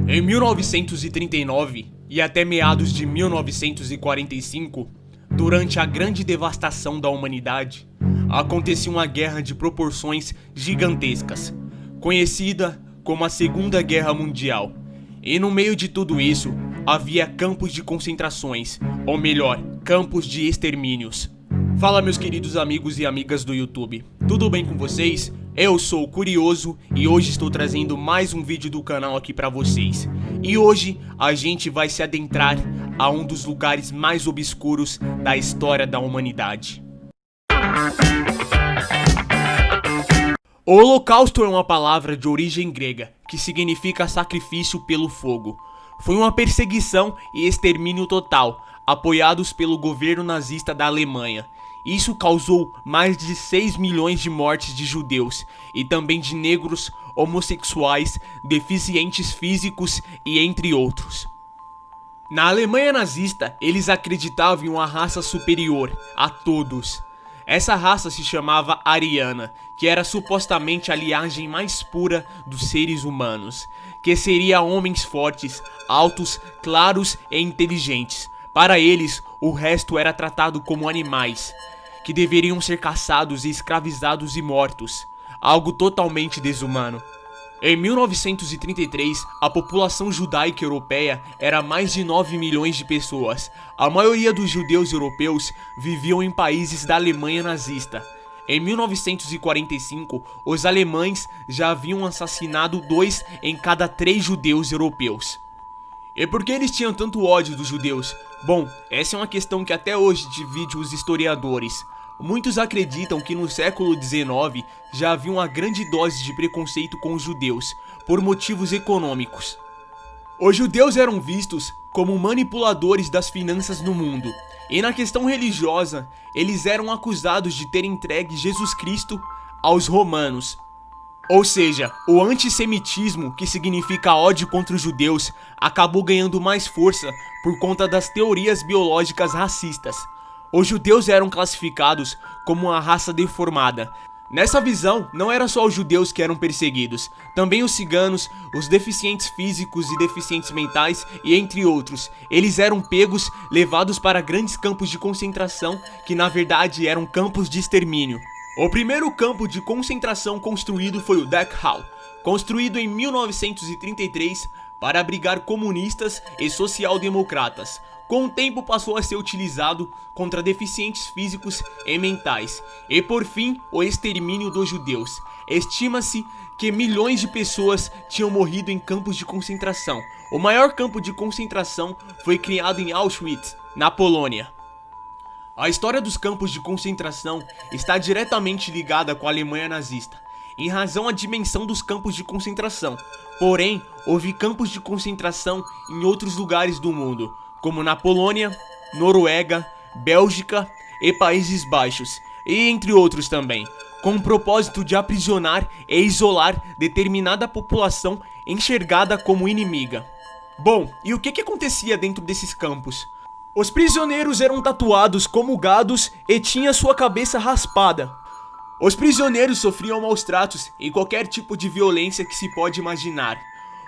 Em 1939 e até meados de 1945, durante a grande devastação da humanidade, acontecia uma guerra de proporções gigantescas, conhecida como a Segunda Guerra Mundial. E no meio de tudo isso, havia campos de concentrações, ou melhor, campos de extermínios. Fala, meus queridos amigos e amigas do YouTube, tudo bem com vocês? Eu sou o Curioso e hoje estou trazendo mais um vídeo do canal aqui pra vocês. E hoje a gente vai se adentrar a um dos lugares mais obscuros da história da humanidade. O Holocausto é uma palavra de origem grega que significa sacrifício pelo fogo. Foi uma perseguição e extermínio total, apoiados pelo governo nazista da Alemanha. Isso causou mais de 6 milhões de mortes de judeus e também de negros, homossexuais, deficientes físicos e entre outros. Na Alemanha nazista, eles acreditavam em uma raça superior a todos. Essa raça se chamava ariana, que era supostamente a linhagem mais pura dos seres humanos, que seria homens fortes, altos, claros e inteligentes. Para eles, o resto era tratado como animais, que deveriam ser caçados e escravizados e mortos, algo totalmente desumano. Em 1933, a população judaica europeia era mais de 9 milhões de pessoas. A maioria dos judeus europeus viviam em países da Alemanha nazista. Em 1945, os alemães já haviam assassinado 2 em cada 3 judeus europeus. E por que eles tinham tanto ódio dos judeus? Bom, essa é uma questão que até hoje divide os historiadores. Muitos acreditam que no século XIX já havia uma grande dose de preconceito com os judeus, por motivos econômicos. Os judeus eram vistos como manipuladores das finanças no mundo, e na questão religiosa, eles eram acusados de ter entregue Jesus Cristo aos romanos. Ou seja, o antissemitismo, que significa ódio contra os judeus, acabou ganhando mais força por conta das teorias biológicas racistas. Os judeus eram classificados como uma raça deformada. Nessa visão, não era só os judeus que eram perseguidos, também os ciganos, os deficientes físicos e deficientes mentais e entre outros. Eles eram pegos, levados para grandes campos de concentração, que na verdade eram campos de extermínio. O primeiro campo de concentração construído foi o Dachau, construído em 1933 para abrigar comunistas e social-democratas. Com o tempo passou a ser utilizado contra deficientes físicos e mentais. E por fim, o extermínio dos judeus. Estima-se que milhões de pessoas tinham morrido em campos de concentração. O maior campo de concentração foi criado em Auschwitz, na Polônia. A história dos campos de concentração está diretamente ligada com a Alemanha nazista, em razão à dimensão dos campos de concentração. Porém, houve campos de concentração em outros lugares do mundo, como na Polônia, Noruega, Bélgica e Países Baixos, e entre outros também, com o propósito de aprisionar e isolar determinada população enxergada como inimiga. Bom, e o que acontecia dentro desses campos? Os prisioneiros eram tatuados como gados e tinham sua cabeça raspada. Os prisioneiros sofriam maus tratos e qualquer tipo de violência que se pode imaginar.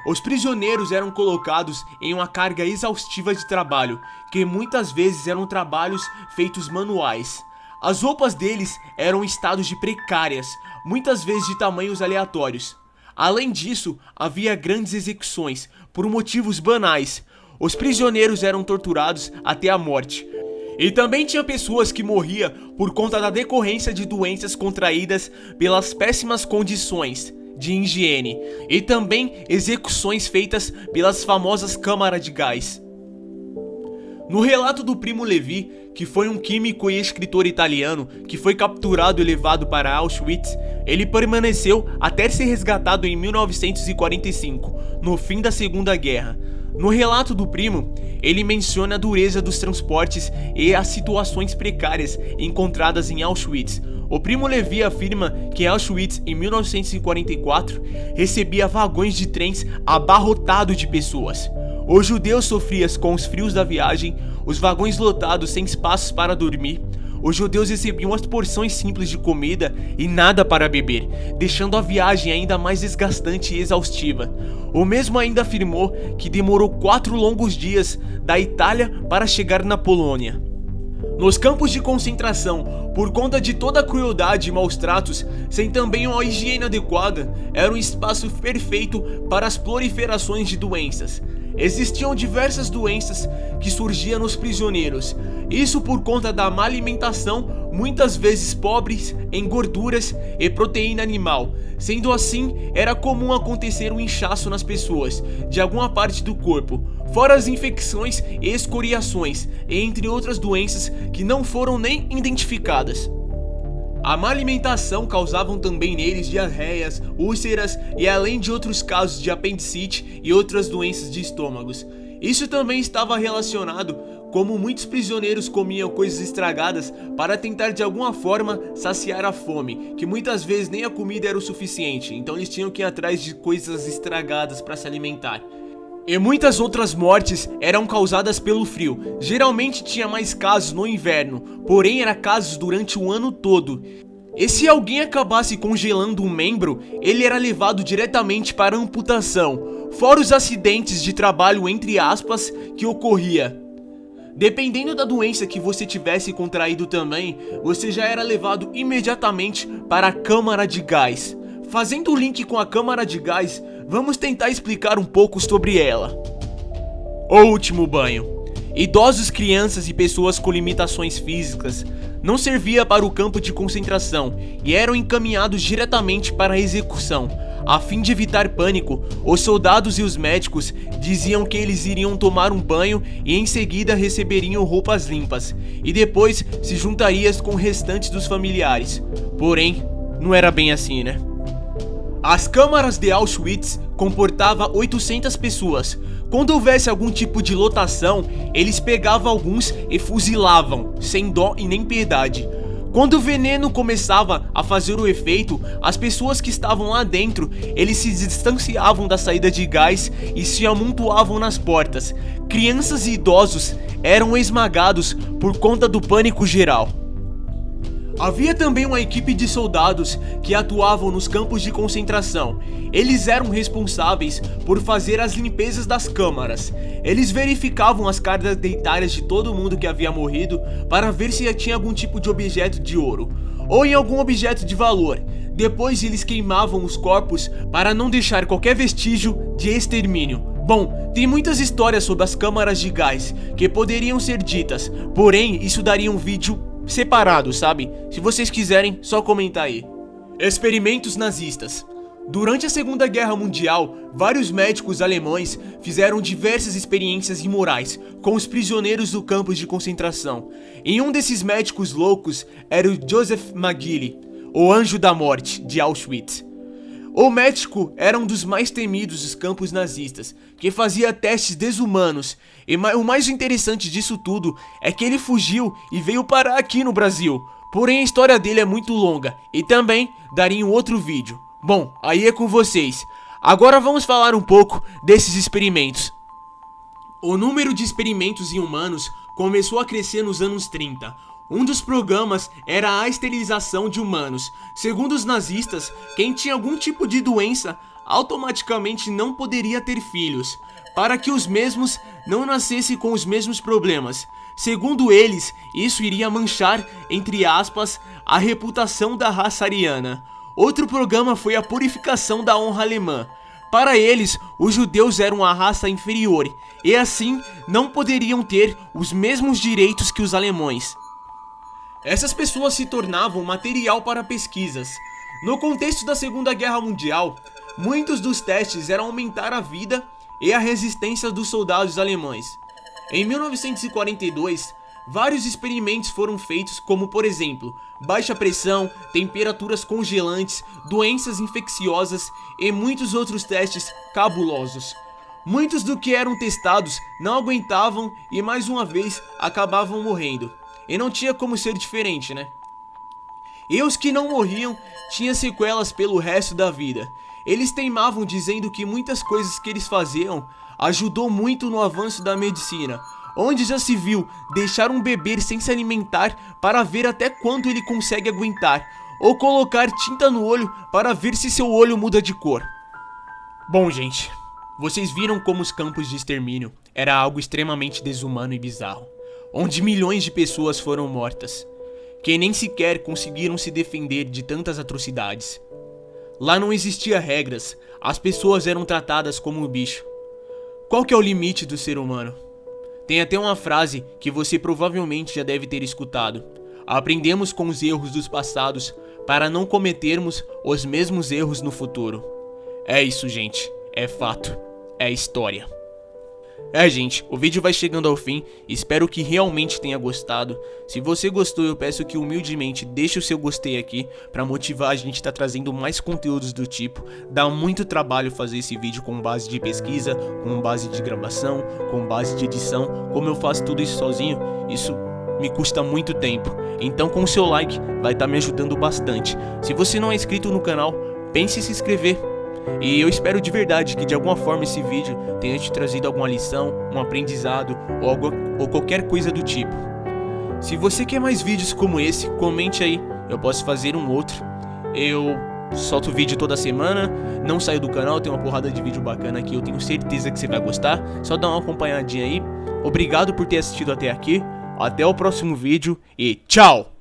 Os prisioneiros eram colocados em uma carga exaustiva de trabalho, que muitas vezes eram trabalhos feitos manuais. As roupas deles eram em estados de precárias, muitas vezes de tamanhos aleatórios. Além disso, havia grandes execuções, por motivos banais. Os prisioneiros eram torturados até a morte. E também tinha pessoas que morriam por conta da decorrência de doenças contraídas pelas péssimas condições de higiene, e também execuções feitas pelas famosas câmaras de gás. No relato do Primo Levi, que foi um químico e escritor italiano que foi capturado e levado para Auschwitz, ele permaneceu até ser resgatado em 1945, no fim da Segunda Guerra. No relato do Primo, ele menciona a dureza dos transportes e as situações precárias encontradas em Auschwitz. O Primo Levi afirma que Auschwitz, em 1944, recebia vagões de trens abarrotados de pessoas. Os judeus sofriam com os frios da viagem, os vagões lotados sem espaços para dormir, os judeus recebiam as porções simples de comida e nada para beber, deixando a viagem ainda mais desgastante e exaustiva. O mesmo ainda afirmou que demorou 4 longos dias da Itália para chegar na Polônia. Nos campos de concentração, por conta de toda a crueldade e maus tratos, sem também uma higiene adequada, era um espaço perfeito para as proliferações de doenças. Existiam diversas doenças que surgiam nos prisioneiros, isso por conta da má alimentação, muitas vezes pobres em gorduras e proteína animal. Sendo assim, era comum acontecer um inchaço nas pessoas, de alguma parte do corpo, fora as infecções e escoriações, entre outras doenças que não foram nem identificadas. A má alimentação causavam também neles diarreias, úlceras e além de outros casos de apendicite e outras doenças de estômagos. Isso também estava relacionado como muitos prisioneiros comiam coisas estragadas para tentar de alguma forma saciar a fome, que muitas vezes nem a comida era o suficiente, então eles tinham que ir atrás de coisas estragadas para se alimentar. E muitas outras mortes eram causadas pelo frio. Geralmente tinha mais casos no inverno, porém eram casos durante o ano todo. E se alguém acabasse congelando um membro, ele era levado diretamente para amputação, fora os acidentes de trabalho entre aspas que ocorria. Dependendo da doença que você tivesse contraído também, você já era levado imediatamente para a câmara de gás. Fazendo o link com a câmara de gás, vamos tentar explicar um pouco sobre ela. O último banho. Idosos, crianças e pessoas com limitações físicas não servia para o campo de concentração e eram encaminhados diretamente para a execução. A fim de evitar pânico, os soldados e os médicos diziam que eles iriam tomar um banho e em seguida receberiam roupas limpas, e depois se juntariam com o restante dos familiares. Porém, não era bem assim, né? As câmaras de Auschwitz comportavam 800 pessoas. Quando houvesse algum tipo de lotação, eles pegavam alguns e fuzilavam, sem dó e nem piedade. Quando o veneno começava a fazer o efeito, as pessoas que estavam lá dentro, eles se distanciavam da saída de gás e se amontoavam nas portas. Crianças e idosos eram esmagados por conta do pânico geral. Havia também uma equipe de soldados que atuavam nos campos de concentração. Eles eram responsáveis por fazer as limpezas das câmaras. Eles verificavam as cargas dentárias de todo mundo que havia morrido para ver se tinha algum tipo de objeto de ouro ou em algum objeto de valor. Depois eles queimavam os corpos para não deixar qualquer vestígio de extermínio. Bom, tem muitas histórias sobre as câmaras de gás que poderiam ser ditas, porém isso daria um vídeo separado, sabe? Se vocês quiserem, só comentar aí. Experimentos nazistas. Durante a Segunda Guerra Mundial, vários médicos alemães fizeram diversas experiências imorais com os prisioneiros do campo de concentração. E um desses médicos loucos era o Joseph Mengele, o Anjo da Morte de Auschwitz. O médico era um dos mais temidos dos campos nazistas, que fazia testes desumanos, e o mais interessante disso tudo é que ele fugiu e veio parar aqui no Brasil. Porém a história dele é muito longa, e também daria em outro vídeo. Bom, aí é com vocês. Agora vamos falar um pouco desses experimentos. O número de experimentos em humanos começou a crescer nos anos 30. Um dos programas era a esterilização de humanos. Segundo os nazistas, quem tinha algum tipo de doença automaticamente não poderia ter filhos, para que os mesmos não nascessem com os mesmos problemas. Segundo eles, isso iria manchar, entre aspas, a reputação da raça ariana. Outro programa foi a purificação da honra alemã. Para eles, os judeus eram a raça inferior e assim não poderiam ter os mesmos direitos que os alemães. Essas pessoas se tornavam material para pesquisas. No contexto da Segunda Guerra Mundial, muitos dos testes eram aumentar a vida e a resistência dos soldados alemães. Em 1942, vários experimentos foram feitos, como por exemplo, baixa pressão, temperaturas congelantes, doenças infecciosas e muitos outros testes cabulosos. Muitos do que eram testados não aguentavam e mais uma vez acabavam morrendo. E não tinha como ser diferente, né? E os que não morriam tinham sequelas pelo resto da vida. Eles teimavam dizendo que muitas coisas que eles faziam ajudou muito no avanço da medicina. Onde já se viu deixar um bebê sem se alimentar para ver até quanto ele consegue aguentar, ou colocar tinta no olho para ver se seu olho muda de cor? Bom, gente, vocês viram como os campos de extermínio era algo extremamente desumano e bizarro, onde milhões de pessoas foram mortas, que nem sequer conseguiram se defender de tantas atrocidades. Lá não existia regras, as pessoas eram tratadas como um bicho. Qual que é o limite do ser humano? Tem até uma frase que você provavelmente já deve ter escutado: aprendemos com os erros dos passados para não cometermos os mesmos erros no futuro. É isso, gente, é fato, é história. Gente, o vídeo vai chegando ao fim, espero que realmente tenha gostado. Se você gostou, eu peço que humildemente deixe o seu gostei aqui pra motivar a gente tá trazendo mais conteúdos do tipo. Dá muito trabalho fazer esse vídeo com base de pesquisa, com base de gravação, com base de edição. Como eu faço tudo isso sozinho, isso me custa muito tempo. Então com o seu like vai estar me ajudando bastante. Se você não é inscrito no canal, pense em se inscrever. E eu espero de verdade que de alguma forma esse vídeo tenha te trazido alguma lição, um aprendizado ou qualquer coisa do tipo. Se você quer mais vídeos como esse, comente aí, eu posso fazer um outro. Eu solto vídeo toda semana, não saio do canal, tem uma porrada de vídeo bacana aqui, eu tenho certeza que você vai gostar. Só dá uma acompanhadinha aí. Obrigado por ter assistido até aqui, até o próximo vídeo e tchau!